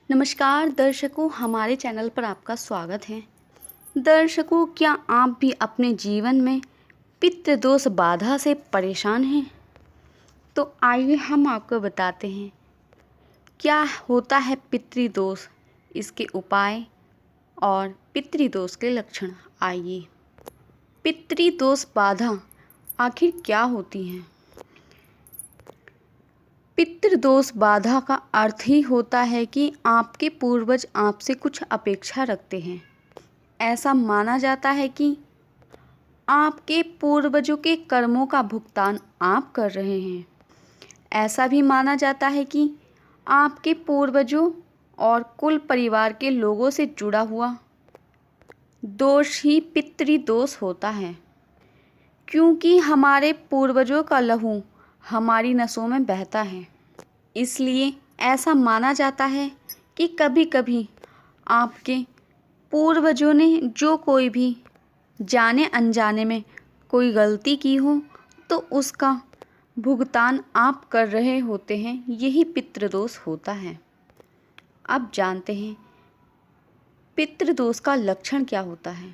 नमस्कार दर्शकों, हमारे चैनल पर आपका स्वागत है। दर्शकों, क्या आप भी अपने जीवन में पितृदोष बाधा से परेशान हैं? तो आइए हम आपको बताते हैं क्या होता है पितृदोष, इसके उपाय और पितृदोष के लक्षण। आइए, पितृदोष बाधा आखिर क्या होती है? पितृदोष बाधा का अर्थ ही होता है कि आपके पूर्वज आपसे कुछ अपेक्षा रखते हैं। ऐसा माना जाता है कि आपके पूर्वजों के कर्मों का भुगतान आप कर रहे हैं। ऐसा भी माना जाता है कि आपके पूर्वजों और कुल परिवार के लोगों से जुड़ा हुआ दोष ही पितृदोष होता है, क्योंकि हमारे पूर्वजों का लहू हमारी नसों में बहता है। इसलिए ऐसा माना जाता है कि कभी कभी आपके पूर्वजों ने जो कोई भी जाने अनजाने में कोई गलती की हो तो उसका भुगतान आप कर रहे होते हैं। यही पितृदोष होता है। अब जानते हैं पितृदोष का लक्षण क्या होता है।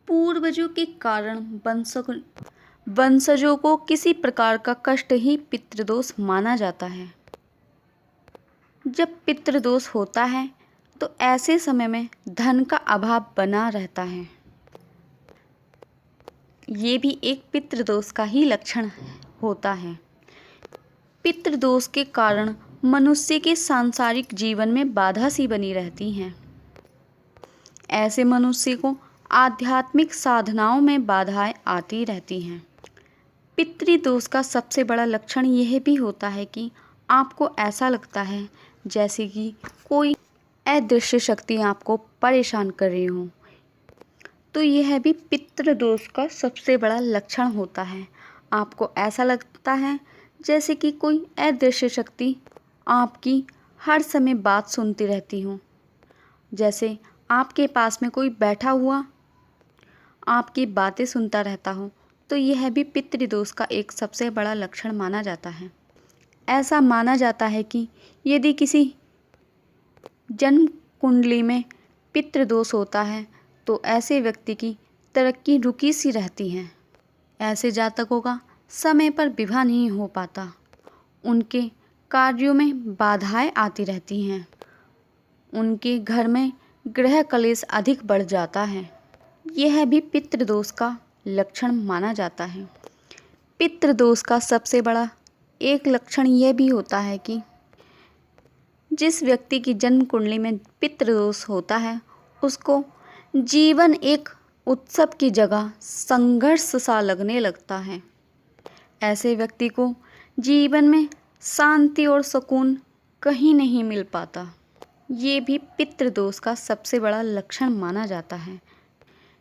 पूर्वजों के कारण वंशजों को किसी प्रकार का कष्ट ही पितृदोष माना जाता है। जब पितृदोष होता है तो ऐसे समय में धन का अभाव बना रहता है। ये भी एक पितृदोष का ही लक्षण होता है। पितृदोष के कारण मनुष्य के सांसारिक जीवन में बाधा सी बनी रहती हैं। ऐसे मनुष्य को आध्यात्मिक साधनाओं में बाधाएं आती रहती हैं। पितृदोष का सबसे बड़ा लक्षण यह भी होता है कि आपको ऐसा लगता है जैसे कि कोई अदृश्य शक्ति आपको परेशान कर रही हो। तो यह भी पितृदोष का सबसे बड़ा लक्षण होता है। आपको ऐसा लगता है जैसे कि कोई अदृश्य शक्ति आपकी हर समय बात सुनती रहती हो, जैसे आपके पास में कोई बैठा हुआ आपकी बातें सुनता रहता हो। तो यह भी पितृदोष का एक सबसे बड़ा लक्षण माना जाता है। ऐसा माना जाता है कि यदि किसी जन्म कुंडली में पितृदोष होता है तो ऐसे व्यक्ति की तरक्की रुकी सी रहती है। ऐसे जातकों का समय पर विवाह नहीं हो पाता, उनके कार्यों में बाधाएं आती रहती हैं, उनके घर में गृह कलेश अधिक बढ़ जाता है। यह भी पितृदोष का लक्षण माना जाता है। पितृदोष का सबसे बड़ा एक लक्षण यह भी होता है कि जिस व्यक्ति की जन्म कुंडली में पितृदोष होता है उसको जीवन एक उत्सव की जगह संघर्ष सा लगने लगता है। ऐसे व्यक्ति को जीवन में शांति और सुकून कहीं नहीं मिल पाता। ये भी पितृदोष का सबसे बड़ा लक्षण माना जाता है।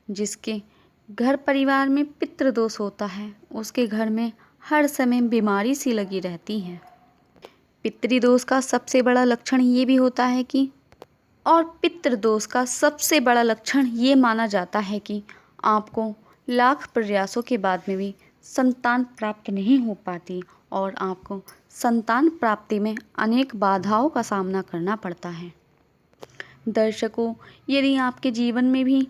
जिसके घर परिवार में पितृदोष होता है उसके घर में हर समय बीमारी सी लगी रहती है। पितृदोष का सबसे बड़ा लक्षण ये भी होता है कि पितृदोष का सबसे बड़ा लक्षण ये माना जाता है कि आपको लाख प्रयासों के बाद में भी संतान प्राप्त नहीं हो पाती और आपको संतान प्राप्ति में अनेक बाधाओं का सामना करना पड़ता है। दर्शकों, यदि आपके जीवन में भी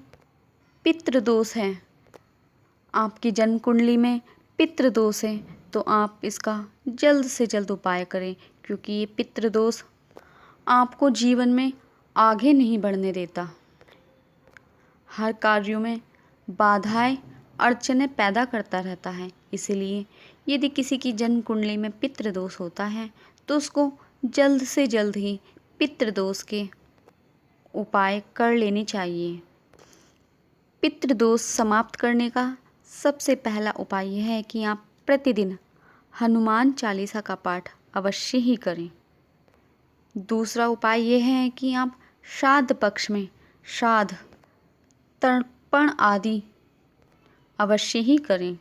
पितृदोष है, आपकी जन्म कुंडली में पितृदोष है, तो आप इसका जल्द से जल्द उपाय करें, क्योंकि ये पितृदोष आपको जीवन में आगे नहीं बढ़ने देता। हर कार्यों में बाधाएं अड़चने पैदा करता रहता है। इसलिए यदि किसी की जन्म कुंडली में पितृदोष होता है तो उसको जल्द से जल्द ही पितृदोष के उपाय कर लेने चाहिए। पितृदोष समाप्त करने का सबसे पहला उपाय यह है कि आप प्रतिदिन हनुमान चालीसा का पाठ अवश्य ही करें। दूसरा उपाय यह है कि आप श्राद्ध पक्ष में श्राद्ध तर्पण आदि अवश्य ही करें।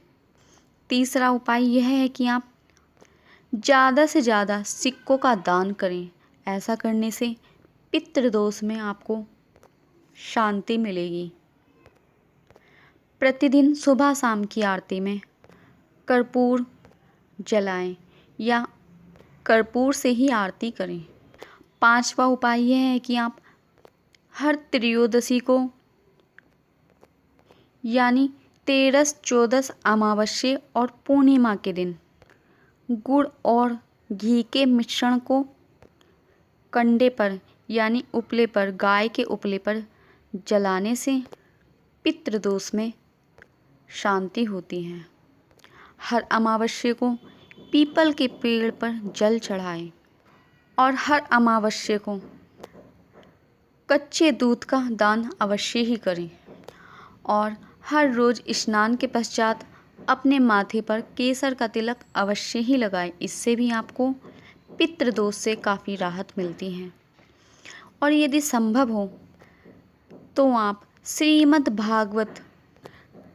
तीसरा उपाय यह है कि आप ज़्यादा से ज़्यादा सिक्कों का दान करें। ऐसा करने से पितृदोष में आपको शांति मिलेगी। प्रतिदिन सुबह शाम की आरती में कर्पूर जलाएं या कर्पूर से ही आरती करें। 5वां उपाय यह है कि आप हर त्रयोदशी को यानी 13, 14 अमावस्या और पूर्णिमा के दिन गुड़ और घी के मिश्रण को कंडे पर यानी उपले पर, गाय के उपले पर जलाने से पितृदोष में शांति होती है। हर अमावस्या को पीपल के पेड़ पर जल चढ़ाएं और हर अमावस्या को कच्चे दूध का दान अवश्य ही करें और हर रोज़ स्नान के पश्चात अपने माथे पर केसर का तिलक अवश्य ही लगाएं। इससे भी आपको पितृदोष से काफ़ी राहत मिलती है। और यदि संभव हो तो आप श्रीमद् भागवत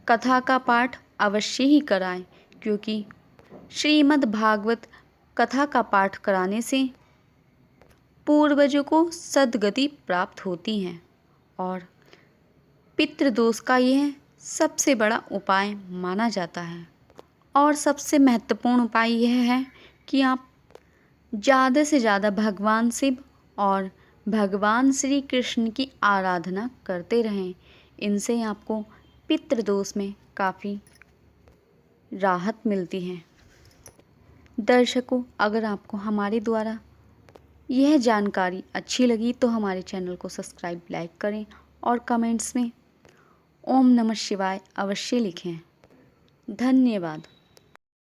कथा का पाठ अवश्य ही कराएं, क्योंकि श्रीमद् भागवत कथा का पाठ कराने से पूर्वजों को सद्गति प्राप्त होती है और पितृदोष का यह सबसे बड़ा उपाय माना जाता है। और सबसे महत्वपूर्ण उपाय यह है कि आप ज़्यादा से ज़्यादा भगवान शिव और भगवान श्री कृष्ण की आराधना करते रहें। इनसे आपको पितृदोष में काफ़ी राहत मिलती है। दर्शकों, अगर आपको हमारे द्वारा यह जानकारी अच्छी लगी तो हमारे चैनल को सब्सक्राइब, लाइक करें और कमेंट्स में ओम नमः शिवाय अवश्य लिखें। धन्यवाद।